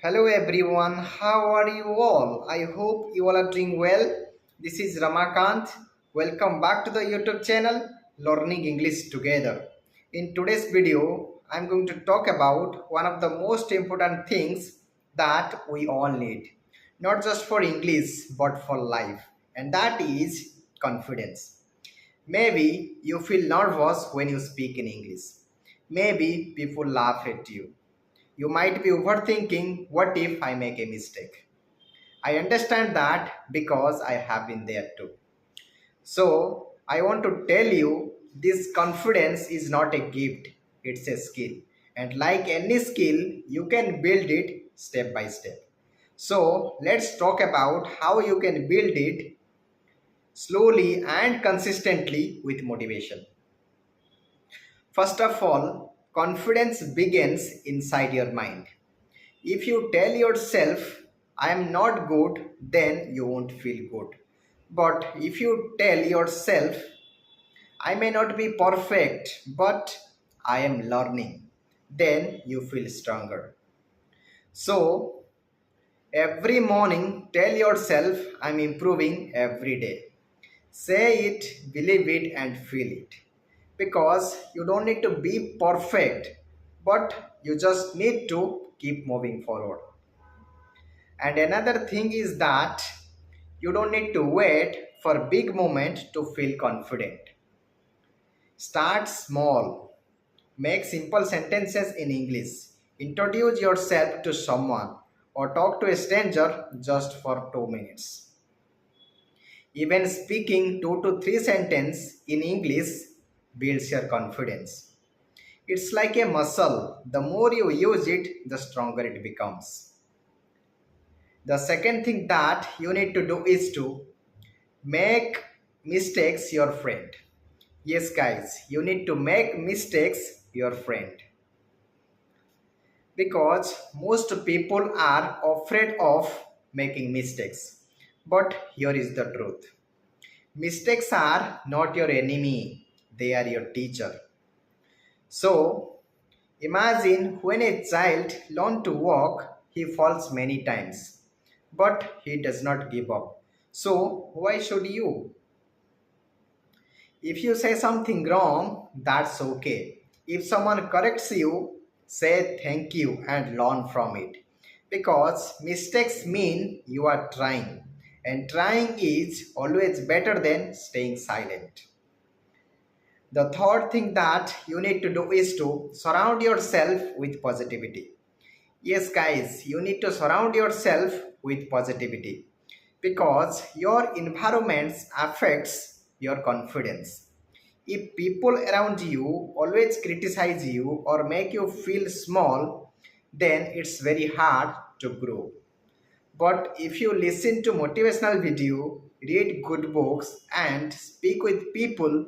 Hello everyone, how are you all? I hope you all are doing well. This is Ramakant. Welcome back to the YouTube channel Learning English Together. In today's video, I'm going to talk about one of the most important things that we all need, not just for English but for life, and that is confidence. Maybe you feel nervous when you speak in English. Maybe people laugh at you. You might be overthinking, what if I make a mistake? I understand that because I have been there too. So, I want to tell you this confidence is not a gift, it's a skill. And like any skill, you can build it step by step. So, let's talk about how you can build it slowly and consistently with motivation. First of all, confidence begins inside your mind. If you tell yourself, I am not good, then you won't feel good. But if you tell yourself, I may not be perfect, but I am learning, then you feel stronger. So, every morning, tell yourself, I'm improving every day. Say it, believe it, and feel it. Because you don't need to be perfect, but you just need to keep moving forward. And another thing is that you don't need to wait for big moment to feel confident. Start small. Make simple sentences in English. Introduce yourself to someone or talk to a stranger just for 2 minutes. Even speaking 2 to 3 sentences in English builds your confidence. It's like a muscle. The more you use it, the stronger it becomes. The second thing that you need to do is to make mistakes your friend. Yes, guys, you need to make mistakes your friend. Because most people are afraid of making mistakes. But here is the truth, mistakes are not your enemy, they are your teacher. So, imagine when a child learns to walk, he falls many times, but he does not give up. So, why should you? If you say something wrong, that's okay. If someone corrects you, say thank you and learn from it. Because mistakes mean you are trying, and trying is always better than staying silent. The third thing that you need to do is to surround yourself with positivity. Yes, guys, you need to surround yourself with positivity because your environment affects your confidence. If people around you always criticize you or make you feel small, then it's very hard to grow. But if you listen to motivational video, read good books and speak with people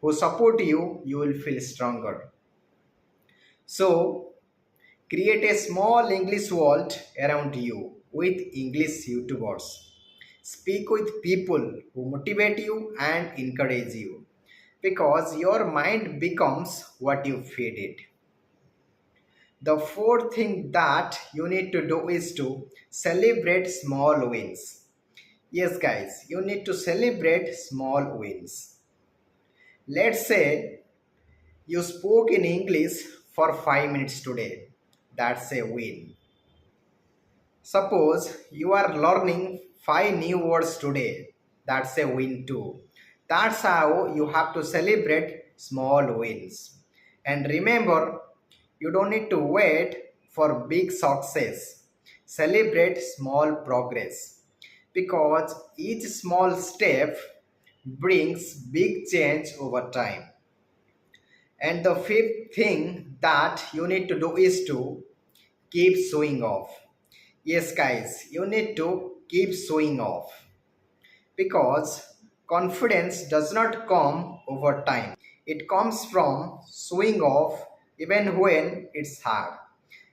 who support you, you will feel stronger. So, create a small English world around you with English YouTubers. Speak with people who motivate you and encourage you because your mind becomes what you feed it. The fourth thing that you need to do is to celebrate small wins. Yes, guys, you need to celebrate small wins. Let's say you spoke in English for 5 minutes today. That's a win. Suppose you are learning 5 new words today. That's a win too. That's how you have to celebrate small wins. And remember, you don't need to wait for big success. Celebrate small progress because each small step brings big change over time. And the fifth thing that you need to do is to keep showing off. Yes, guys, you need to keep showing off because confidence does not come over time. It comes from showing off even when it's hard,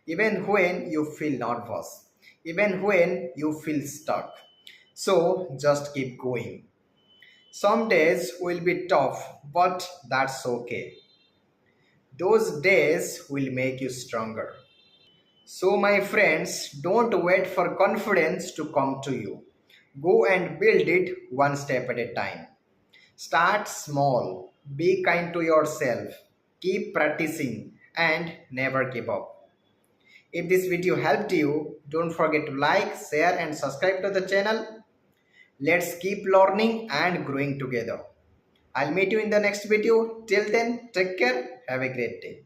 even when you feel nervous, even when you feel stuck. So just keep going. Some days will be tough, but that's okay. Those days will make you stronger. So, my friends, don't wait for confidence to come to you. Go and build it one step at a time. Start small, be kind to yourself, keep practicing, and never give up. If this video helped you, don't forget to like, share, and subscribe to the channel. Let's keep learning and growing together. I'll meet you in the next video. Till then, take care. Have a great day.